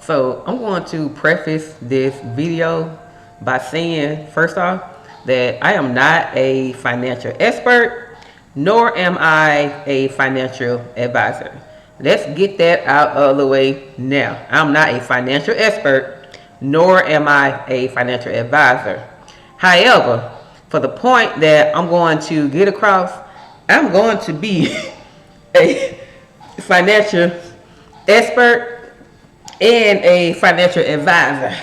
So I'm going to preface this video by saying, first off, that I am not a financial expert, nor am I a financial advisor. Let's get that out of the way now. I'm not a financial expert, nor am I a financial advisor. However, for the point that I'm going to get across, I'm going to be a financial expert and a financial advisor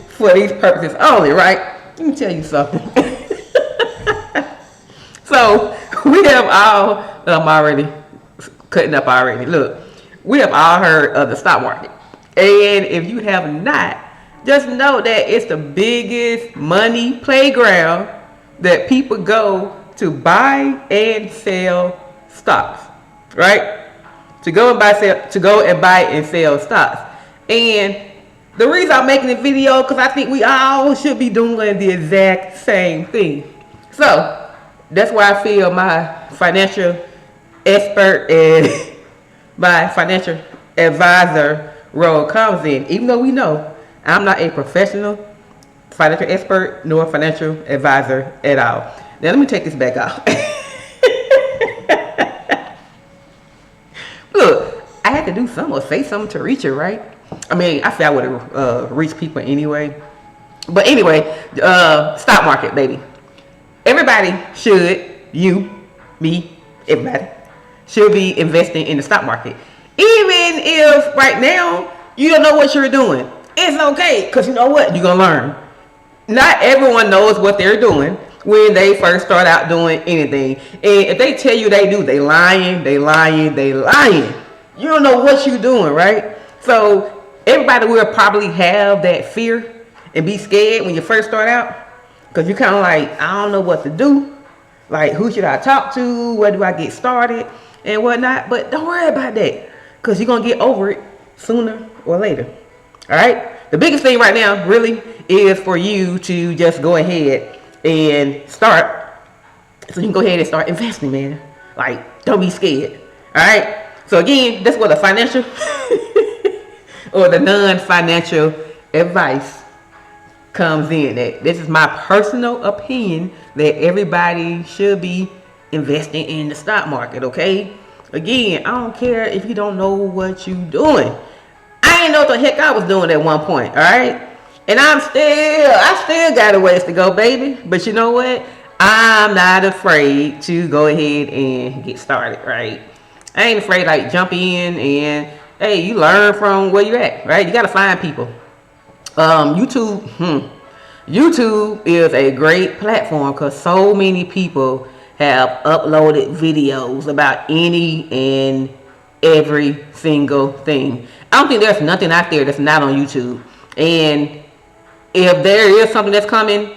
for these purposes only, right? Let me tell you something. So we have all, I'm already cutting up already. Look, we have all heard of the stock market. And if you have not, just know that it's the biggest money playground that people go to buy and sell stocks, right? To go and buy and sell stocks. And the reason I'm making this video, because I think we all should be doing the exact same thing. So that's why I feel my financial expert and my financial advisor role comes in. Even though we know I'm not a professional financial expert nor financial advisor at all. Now let me take this back out. Look, I had to do something or say something to reach it, right? I mean, I said I would have reached people anyway. But anyway, stock market, baby. Everybody should, you, me, everybody, should be investing in the stock market. Even if right now you don't know what you're doing. It's okay, because you know what? You're going to learn. Not everyone knows what they're doing when they first start out doing anything. And if they tell you they do, they lying. You don't know what you're doing, right? So everybody will probably have that fear and be scared when you first start out. Because you're kind of like, I don't know what to do. Like, who should I talk to? Where do I get started? And whatnot. But don't worry about that. Because you're going to get over it sooner or later. All right? The biggest thing right now, really, is for you to just go ahead and start. So you can go ahead and start investing, man. Like, don't be scared. All right? So again, that's what the financial or the non-financial advice comes in. That this is my personal opinion that everybody should be investing in the stock market, okay? Again, I don't care if you don't know what you're doing. I didn't know what the heck I was doing at one point, all right? And I still got a ways to go, baby. But you know what? I'm not afraid to go ahead and get started, right? I ain't afraid, like, jump in and, hey, you learn from where you're at, right? You got to find people. YouTube is a great platform because so many people have uploaded videos about any and every single thing. I don't think there's nothing out there that's not on YouTube. And if there is something that's coming,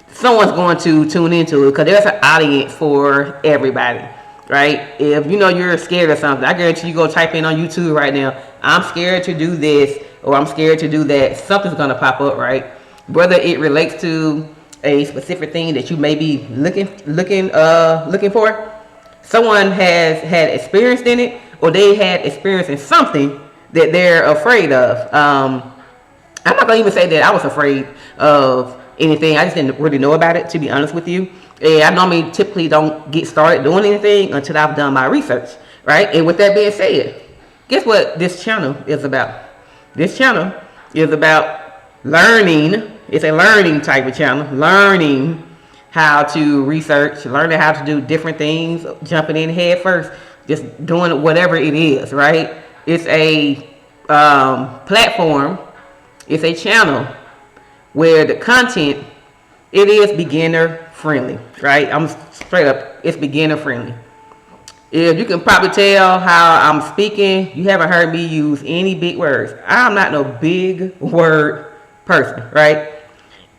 someone's going to tune into it because there's an audience for everybody, right? If you know you're scared of something, I guarantee you go type in on YouTube right now, I'm scared to do this or I'm scared to do that. Something's going to pop up, right? Whether it relates to a specific thing that you may be looking for, someone has had experience in it, or they had experience in something that they're afraid of. I'm not gonna even say that I was afraid of anything. I just didn't really know about it, to be honest with you. And I normally typically don't get started doing anything until I've done my research, right? And with that being said, guess what this channel is about? This channel is about learning. It's a learning type of channel. Learning how to research, learning how to do different things, jumping in head first, just doing whatever it is, right? It's a platform. It's a channel where the content, it is beginner friendly, right? I'm straight up, it's beginner friendly. If you can probably tell how I'm speaking, you haven't heard me use any big words. I'm not no big word person, right?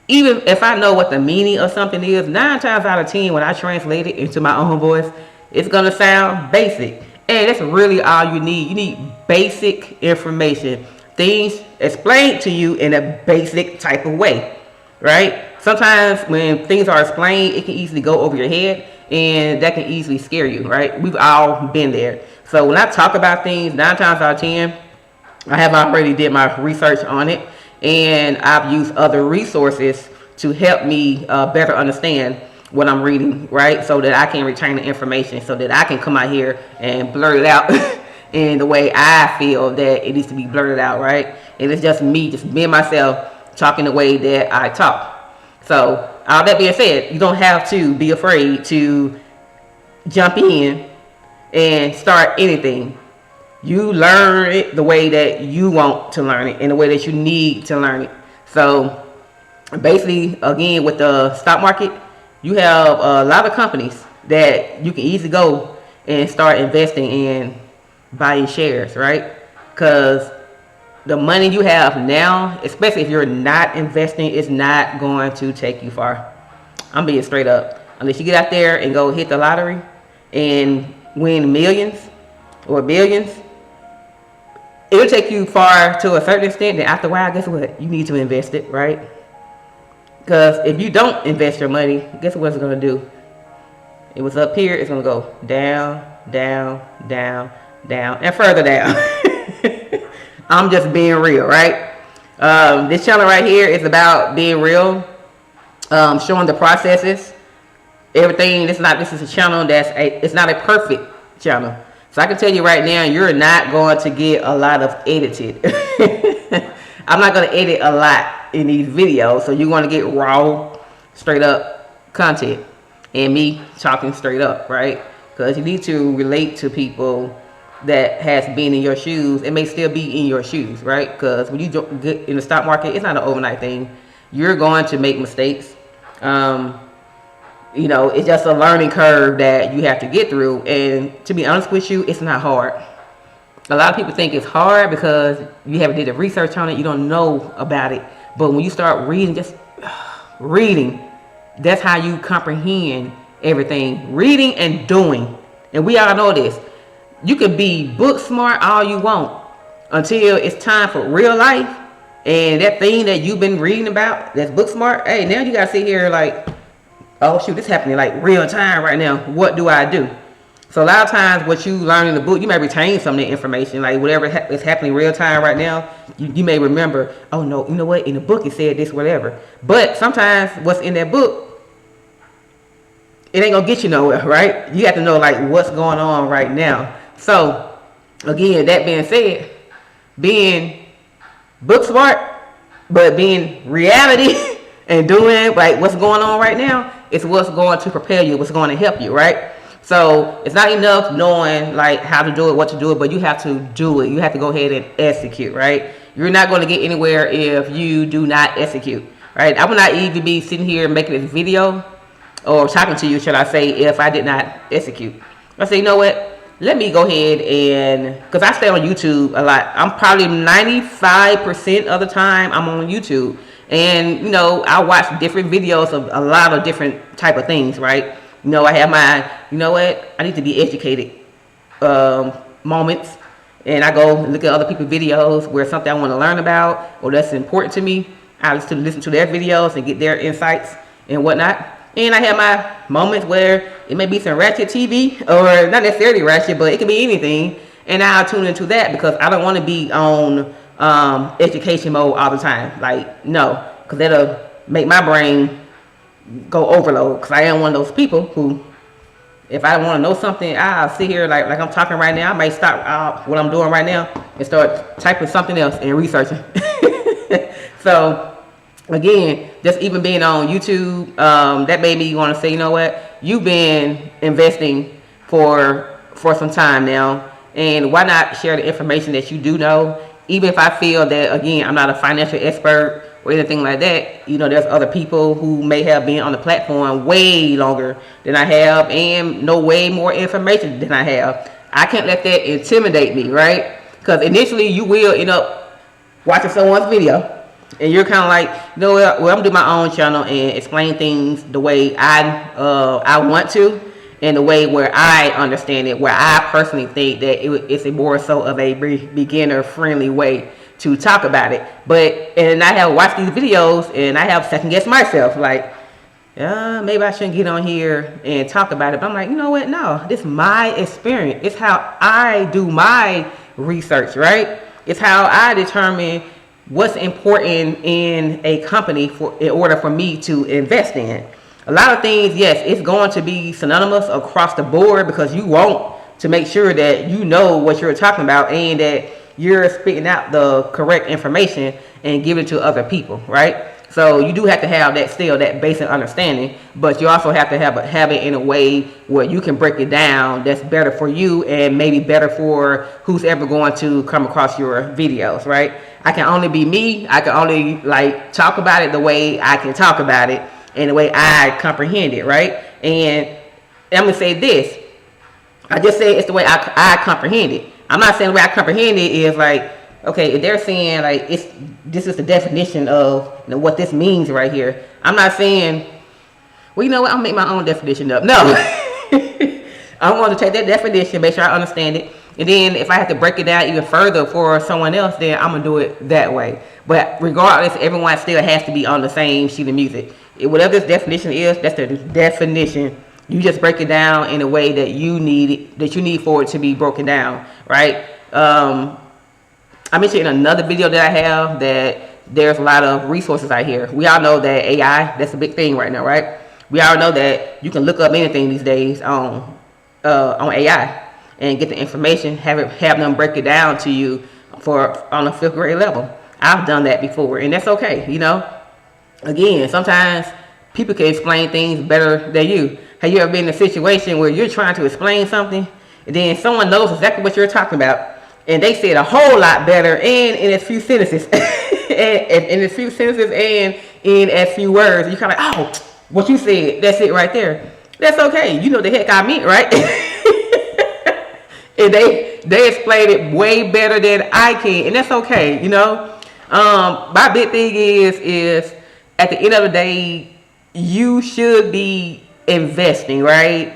Even if I know what the meaning of something is, 9 times out of 10 when I translate it into my own voice, it's gonna sound basic. And that's really all you need. You need basic information. Things explained to you in a basic type of way, right? Sometimes when things are explained, it can easily go over your head, and that can easily scare you, right? We've all been there. So when I talk about things, 9 times out of 10, I have already did my research on it, and I've used other resources to help me better understand what I'm reading, right? So that I can retain the information, so that I can come out here and blurt it out in the way I feel that it needs to be blurted out, right? And it's just me, just being myself, talking the way that I talk. So all that being said, you don't have to be afraid to jump in and start anything. You learn it the way that you want to learn it, in the way that you need to learn it. So basically, again, with the stock market, you have a lot of companies that you can easily go and start investing in, buying shares, right? Because the money you have now, especially if you're not investing, is not going to take you far. I'm being straight up. Unless you get out there and go hit the lottery and win millions or billions, it'll take you far to a certain extent. Then after a while, guess what? You need to invest it, right? Because if you don't invest your money, guess what it's going to do? It was up here, it's going to go down, down, down, down, and further down. I'm just being real, right? This channel right here is about being real, showing the processes, everything. This is a channel it's not a perfect channel. So I can tell you right now, you're not going to get a lot of edited. I'm not going to edit a lot in these videos, so you're going to get raw, straight up content and me talking straight up, right? Because you need to relate to people that has been in your shoes and may still be in your shoes, right? Because when you get in the stock market, it's not an overnight thing. You're going to make mistakes. You know, it's just a learning curve that you have to get through. And to be honest with you, it's not hard. A lot of people think it's hard because you haven't did the research on it. You don't know about it. But when you start reading, just reading, that's how you comprehend everything. Reading and doing. And we all know this. You could be book smart all you want until it's time for real life. And that thing that you've been reading about, that's book smart, hey, now you got to sit here like, oh shoot, this is happening like real time right now. What do I do? So a lot of times what you learn in the book, you may retain some of the information, like whatever is happening real time right now, you may remember, oh no, you know what, in the book it said this, whatever. But sometimes what's in that book, it ain't gonna get you nowhere, right? You have to know like what's going on right now. So again, that being said, being book smart, but being reality and doing like what's going on right now is what's going to prepare you, what's going to help you, right? So it's not enough knowing like how to do it, what to do it, but you have to do it. You have to go ahead and execute, right? You're not going to get anywhere if you do not execute, right? I would not even be sitting here making this video or talking to you, should I say, if I did not execute. I say, you know what? Let me go ahead and, because I stay on YouTube a lot. I'm probably 95% of the time I'm on YouTube. And, you know, I watch different videos of a lot of different type of things, right? You know, I have my, you know what, I need to be educated moments. And I go look at other people's videos where something I want to learn about or that's important to me. I listen to their videos and get their insights and whatnot. And I have my moments where it may be some ratchet TV, or not necessarily ratchet, but it can be anything. And I'll tune into that because I don't want to be on education mode all the time. Like, no, because that'll make my brain go overload. Because I am one of those people who, if I want to know something, I'll sit here like I'm talking right now. I might stop what I'm doing right now and start typing something else and researching. So again, just even being on YouTube, that made me want to say, you know what, you've been investing for some time now, and why not share the information that you do know? Even if I feel that, again, I'm not a financial expert or anything like that, you know, there's other people who may have been on the platform way longer than I have and know way more information than I have. I can't let that intimidate me, right? Because initially you will end up watching someone's video and you're kind of like, you know what, well, I'm doing my own channel and explain things the way I want to, in the way where I understand it, where I personally think that it's a more so of a beginner friendly way to talk about it. And I have watched these videos and I have second guessed myself, like, maybe I shouldn't get on here and talk about it. But I'm like, you know what, no, this is my experience. It's how I do my research, right? It's how I determine what's important in a company in order for me to invest in. A lot of things, yes, it's going to be synonymous across the board because you want to make sure that you know what you're talking about and that you're spitting out the correct information and giving it to other people, right? So you do have to have that still, that basic understanding, but you also have to have it in a way where you can break it down that's better for you and maybe better for who's ever going to come across your videos, right? I can only be me. I can only like talk about it the way I can talk about it and the way I comprehend it, right? And I'm gonna say this. I just say it's the way I comprehend it. I'm not saying the way I comprehend it is like, okay, if they're saying like this is the definition of what this means right here. I'm not saying, well, you know what, I'll make my own definition up. No. I want to take that definition, make sure I understand it. And then if I have to break it down even further for someone else, then I'm going to do it that way. But regardless, everyone still has to be on the same sheet of music. Whatever this definition is, that's the definition. You just break it down in a way that you need for it to be broken down, right? I mentioned in another video that I have that there's a lot of resources out here. We all know that AI, that's a big thing right now, right? We all know that you can look up anything these days on AI and get the information, have them break it down to you on a 5th grade level. I've done that before, and that's okay, you know? Again, sometimes people can explain things better than you. Have you ever been in a situation where you're trying to explain something, and then someone knows exactly what you're talking about, and they say it a whole lot better and in as few sentences, and in as few sentences and in as few words. You're kind of like, oh, what you said, that's it right there. That's okay. You know the heck I meant, right? And they explain it way better than I can, and that's okay, you know. My big thing is at the end of the day, you should be investing, right?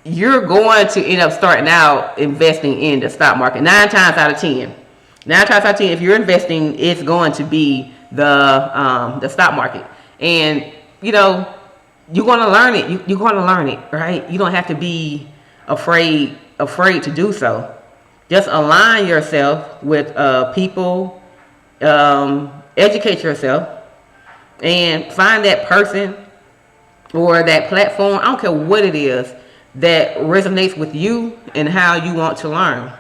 You're going to end up starting out investing in the stock market 9 times out of 10. 9 times out of 10, if you're investing, it's going to be the stock market. And you know, you're going to learn it. You're going to learn it, right? You don't have to be afraid to do so. Just align yourself with people, educate yourself, and find that person or that platform, I don't care what it is, that resonates with you and how you want to learn.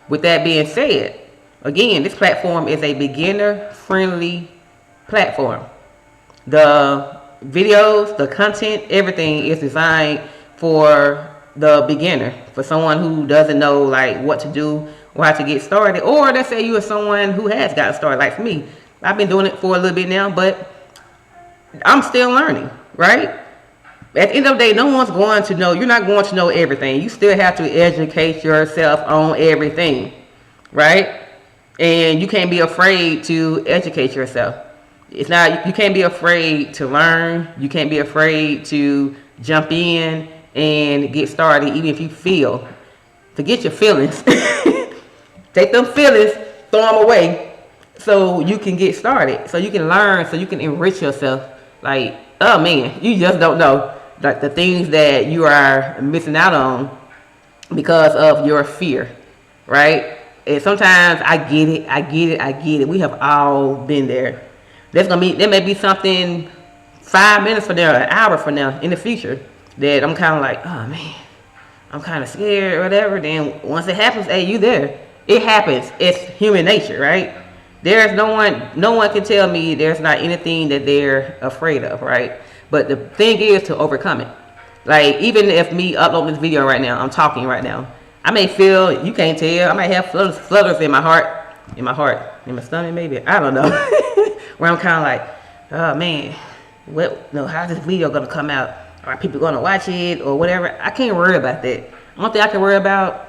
With that being said, again, this platform is a beginner-friendly platform. The videos, the content, everything is designed for the beginner, for someone who doesn't know like what to do or how to get started, or let's say you are someone who has gotten started. Like for me, I've been doing it for a little bit now, but I'm still learning, right? At the end of the day, no one's going to know. You're not going to know everything. You still have to educate yourself on everything, right? And you can't be afraid to educate yourself. You can't be afraid to learn. You can't be afraid to jump in and get started, even if you feel. Forget your feelings. Take them feelings, throw them away, so you can get started, so you can learn, so you can enrich yourself. Like, oh man, you just don't know like the things that you are missing out on because of your fear, right? And sometimes I get it. We have all been there. There may be something 5 minutes from now, an hour from now in the future that I'm kind of like, oh man, I'm kind of scared or whatever. Then once it happens, hey, you there. It happens. It's human nature, right? There's no one can tell me there's not anything that they're afraid of, right? But the thing is to overcome it. Like, even if me uploading this video right now, I'm talking right now, I may feel, you can't tell, I might have flutters in my heart, in my stomach maybe, I don't know. Where I'm kind of like, oh man, how's this video gonna come out? Are people gonna watch it or whatever? I can't worry about that. One thing I can worry about,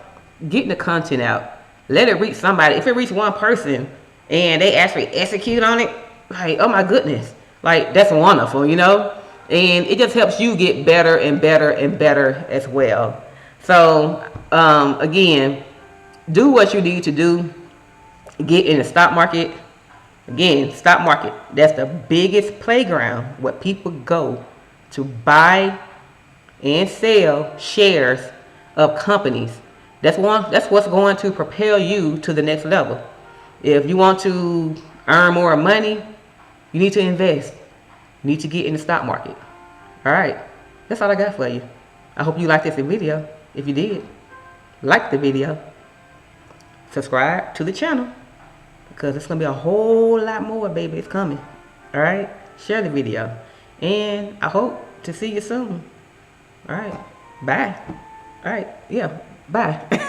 getting the content out. Let it reach somebody. If it reaches one person and they actually execute on it, like, oh my goodness, like, that's wonderful, you know? And it just helps you get better and better and better as well. So again, do what you need to do. Get in the stock market. Again, stock market, that's the biggest playground where people go to buy and sell shares of companies. That's what's going to propel you to the next level. If you want to earn more money, you need to invest. You need to get in the stock market. All right, that's all I got for you. I hope you liked this video. If you did, like the video, subscribe to the channel, because it's gonna be a whole lot more, baby. It's coming. All right, share the video, and I hope to see you soon. All right, bye. All right, yeah, bye.